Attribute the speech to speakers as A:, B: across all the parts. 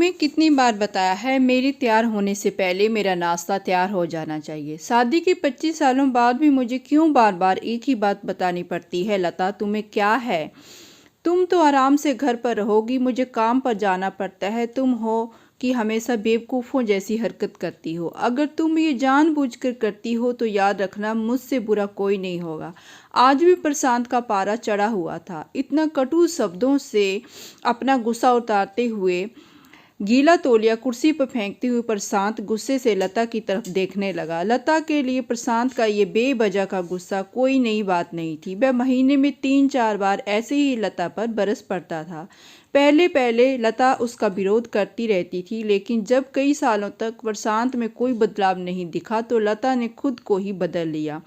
A: तुम्हें कितनी बार बताया है मेरे तैयार होने से पहले मेरा नाश्ता तैयार हो जाना चाहिए। शादी के 25 सालों बाद भी मुझे क्यों बार बार एक ही बात बतानी पड़ती है। लता, तुम्हें क्या है? तुम तो आराम से घर पर रहोगी, मुझे काम पर जाना पड़ता है। तुम हो कि हमेशा बेवकूफ़ों जैसी हरकत करती हो। अगर तुम ये जानबूझकर करती हो तो याद रखना, मुझसे बुरा कोई नहीं होगा। आज भी प्रशांत का पारा चढ़ा हुआ था। इतना कटु शब्दों से अपना गुस्सा उतारते हुए, गीला तौलिया कुर्सी पर फेंकते हुए प्रशांत गुस्से से लता की तरफ देखने लगा। लता के लिए प्रशांत का ये बेवजह का गुस्सा कोई नई बात नहीं थी। वह महीने में 3-4 बार ऐसे ही लता पर बरस पड़ता था। पहले पहले लता उसका विरोध करती रहती थी, लेकिन जब कई सालों तक प्रशांत में कोई बदलाव नहीं दिखा तो लता ने खुद को ही बदल लिया।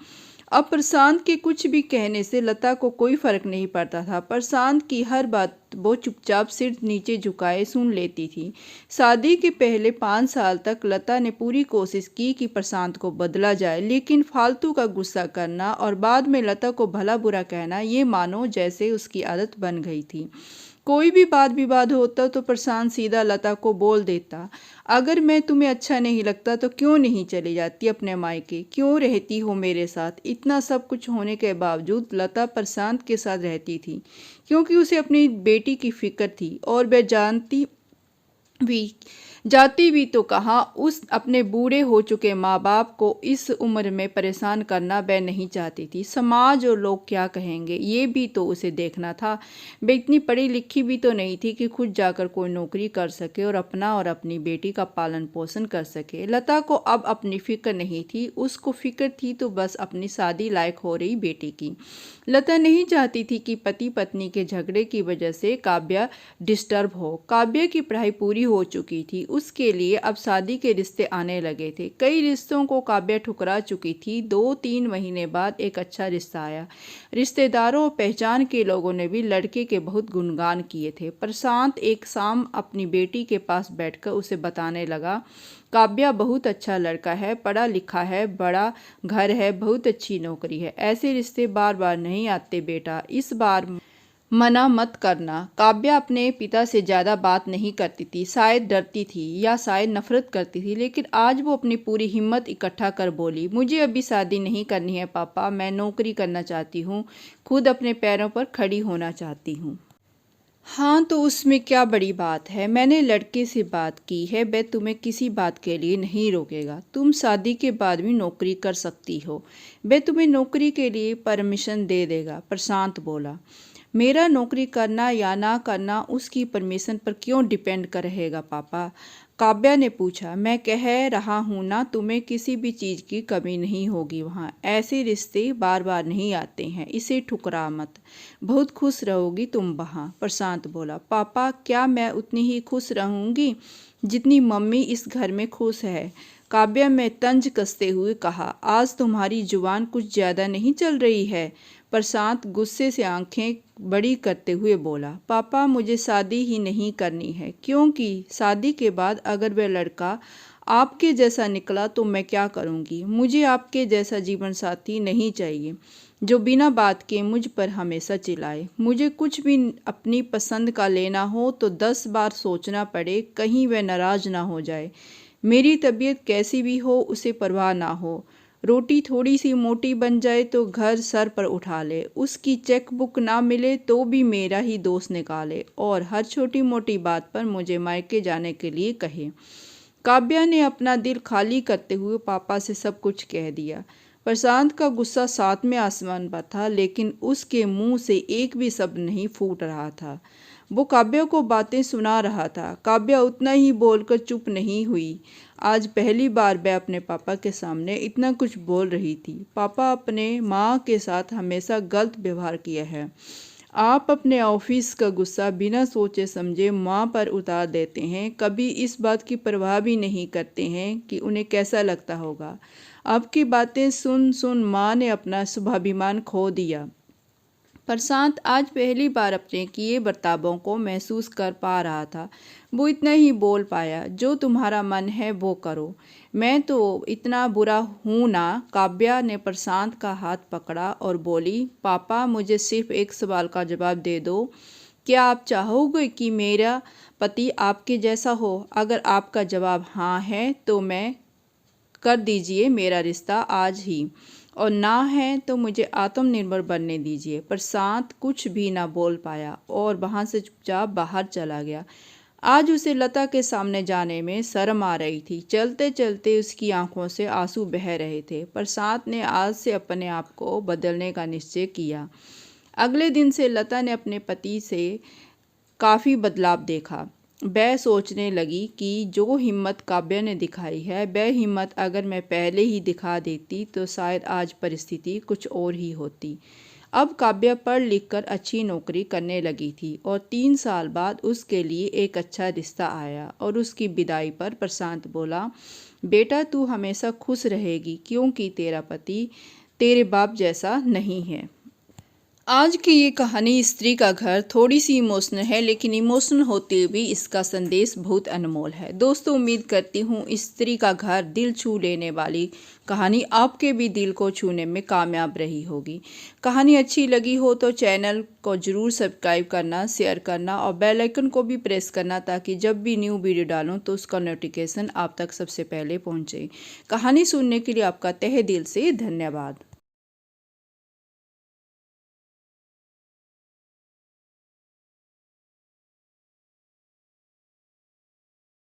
A: अब प्रशांत के कुछ भी कहने से लता को कोई फर्क नहीं पड़ता था। प्रशांत की हर बात वो चुपचाप सिर नीचे झुकाए सुन लेती थी। शादी के पहले 5 साल तक लता ने पूरी कोशिश की कि प्रशांत को बदला जाए, लेकिन फालतू का गुस्सा करना और बाद में लता को भला बुरा कहना, ये मानो जैसे उसकी आदत बन गई थी। कोई भी वाद विवाद होता तो प्रशांत सीधा लता को बोल देता, अगर मैं तुम्हें अच्छा नहीं लगता तो क्यों नहीं चली जाती अपने मायके, क्यों रहती हो मेरे साथ। इतना सब कुछ होने के बावजूद लता प्रशांत के साथ रहती थी, क्योंकि उसे अपनी बेटी की फिक्र थी। और वह भी जाती भी तो कहाँ, उस अपने बूढ़े हो चुके माँ बाप को इस उम्र में परेशान करना वह नहीं चाहती थी। समाज और लोग क्या कहेंगे, ये भी तो उसे देखना था। वह इतनी पढ़ी लिखी भी तो नहीं थी कि खुद जाकर कोई नौकरी कर सके और अपना और अपनी बेटी का पालन पोषण कर सके। लता को अब अपनी फिक्र नहीं थी, उसको फिक्र थी तो बस अपनी शादी लायक हो रही बेटी की। लता नहीं चाहती थी कि पति पत्नी के झगड़े की वजह से काव्या डिस्टर्ब हो। काव्या की पढ़ाई पूरी हो चुकी थी, उसके लिए अब शादी के रिश्ते आने लगे थे। कई रिश्तों को काव्या ठुकरा चुकी थी। 2-3 महीने बाद एक अच्छा रिश्ता आया। रिश्तेदारों और पहचान के लोगों ने भी लड़के के बहुत गुणगान किए थे। प्रशांत एक शाम अपनी बेटी के पास बैठकर उसे बताने लगा, काव्या बहुत अच्छा लड़का है, पढ़ा लिखा है, बड़ा घर है, बहुत अच्छी नौकरी है। ऐसे रिश्ते बार बार नहीं आते बेटा, इस बार मना मत करना। काव्या अपने पिता से ज़्यादा बात नहीं करती थी, शायद डरती थी या शायद नफरत करती थी, लेकिन आज वो अपनी पूरी हिम्मत इकट्ठा कर बोली, मुझे अभी शादी नहीं करनी है पापा, मैं नौकरी करना चाहती हूँ, खुद अपने पैरों पर खड़ी होना चाहती हूँ। हाँ, तो उसमें क्या बड़ी बात है। मैंने लड़के से बात की है, वह तुम्हें किसी बात के लिए नहीं रोकेगा। तुम शादी के बाद भी नौकरी कर सकती हो, वह तुम्हें नौकरी के लिए परमिशन दे देगा। प्रशांत बोला, मेरा नौकरी करना या ना करना उसकी परमिशन पर क्यों डिपेंड कर रहेगा पापा। काव्या ने पूछा, मैं कह रहा हूँ ना, तुम्हें किसी भी चीज़ की कमी नहीं होगी वहाँ। ऐसे रिश्ते बार बार नहीं आते हैं, इसे ठुकरा मत, बहुत खुश रहोगी तुम वहाँ। प्रशांत बोला, पापा क्या मैं उतनी ही खुश रहूँगी जितनी मम्मी इस घर में खुश है। काव्या में तंज कसते हुए कहा, आज तुम्हारी जुबान कुछ ज़्यादा नहीं चल रही है। प्रशांत गुस्से से आंखें बड़ी करते हुए बोला, पापा मुझे शादी ही नहीं करनी है, क्योंकि शादी के बाद अगर वह लड़का आपके जैसा निकला तो मैं क्या करूंगी। मुझे आपके जैसा जीवन साथी नहीं चाहिए जो बिना बात के मुझ पर हमेशा चिल्लाए। मुझे कुछ भी अपनी पसंद का लेना हो तो 10 बार सोचना पड़े, कहीं वह नाराज ना हो जाए। मेरी तबीयत कैसी भी हो उसे परवाह ना हो। रोटी थोड़ी सी मोटी बन जाए तो घर सर पर उठा ले, उसकी चेक बुक ना मिले तो भी मेरा ही दोष निकाले और हर छोटी मोटी बात पर मुझे मायके जाने के लिए कहे। काव्या ने अपना दिल खाली करते हुए पापा से सब कुछ कह दिया। प्रशांत का गुस्सा 7वें आसमान पर था, लेकिन उसके मुंह से एक भी शब्द नहीं फूट रहा था। वो काव्या को बातें सुना रहा था। काव्या उतना ही बोलकर चुप नहीं हुई। आज पहली बार वह अपने पापा के सामने इतना कुछ बोल रही थी। पापा अपने माँ के साथ हमेशा गलत व्यवहार किया है। आप अपने ऑफिस का गुस्सा बिना सोचे समझे माँ पर उतार देते हैं, कभी इस बात की परवाह भी नहीं करते हैं कि उन्हें कैसा लगता होगा। आपकी बातें सुन सुन माँ ने अपना स्वाभिमान खो दिया। प्रशांत आज पहली बार अपने किए बर्तावों को महसूस कर पा रहा था। वो इतना ही बोल पाया, जो तुम्हारा मन है वो करो, मैं तो इतना बुरा हूँ ना। काव्या ने प्रशांत का हाथ पकड़ा और बोली, पापा मुझे सिर्फ एक सवाल का जवाब दे दो, क्या आप चाहोगे कि मेरा पति आपके जैसा हो? अगर आपका जवाब हाँ है तो मैं कर दीजिए मेरा रिश्ता आज ही, और ना है तो मुझे आत्मनिर्भर बनने दीजिए। प्रशांत कुछ भी ना बोल पाया और वहाँ से चुपचाप बाहर चला गया। आज उसे लता के सामने जाने में शर्म आ रही थी। चलते चलते उसकी आंखों से आंसू बह रहे थे। प्रशांत ने आज से अपने आप को बदलने का निश्चय किया। अगले दिन से लता ने अपने पति से काफ़ी बदलाव देखा। वह सोचने लगी कि जो हिम्मत काव्या ने दिखाई है, वह हिम्मत अगर मैं पहले ही दिखा देती तो शायद आज परिस्थिति कुछ और ही होती। अब काव्या पढ़ लिख कर अच्छी नौकरी करने लगी थी और 3 साल बाद उसके लिए एक अच्छा रिश्ता आया। और उसकी विदाई पर प्रशांत बोला, बेटा तू हमेशा खुश रहेगी क्योंकि तेरा पति तेरे बाप जैसा नहीं है। आज की ये कहानी स्त्री का घर थोड़ी सी इमोशनल है, लेकिन इमोशनल होते हुए भी इसका संदेश बहुत अनमोल है। दोस्तों, उम्मीद करती हूँ स्त्री का घर दिल छू लेने वाली कहानी आपके भी दिल को छूने में कामयाब रही होगी। कहानी अच्छी लगी हो तो चैनल को ज़रूर सब्सक्राइब करना, शेयर करना और बेल आइकन को भी प्रेस करना, ताकि जब भी न्यू वीडियो डालूँ तो उसका नोटिफिकेशन आप तक सबसे पहले पहुँचे। कहानी सुनने के लिए आपका तहे दिल से धन्यवाद।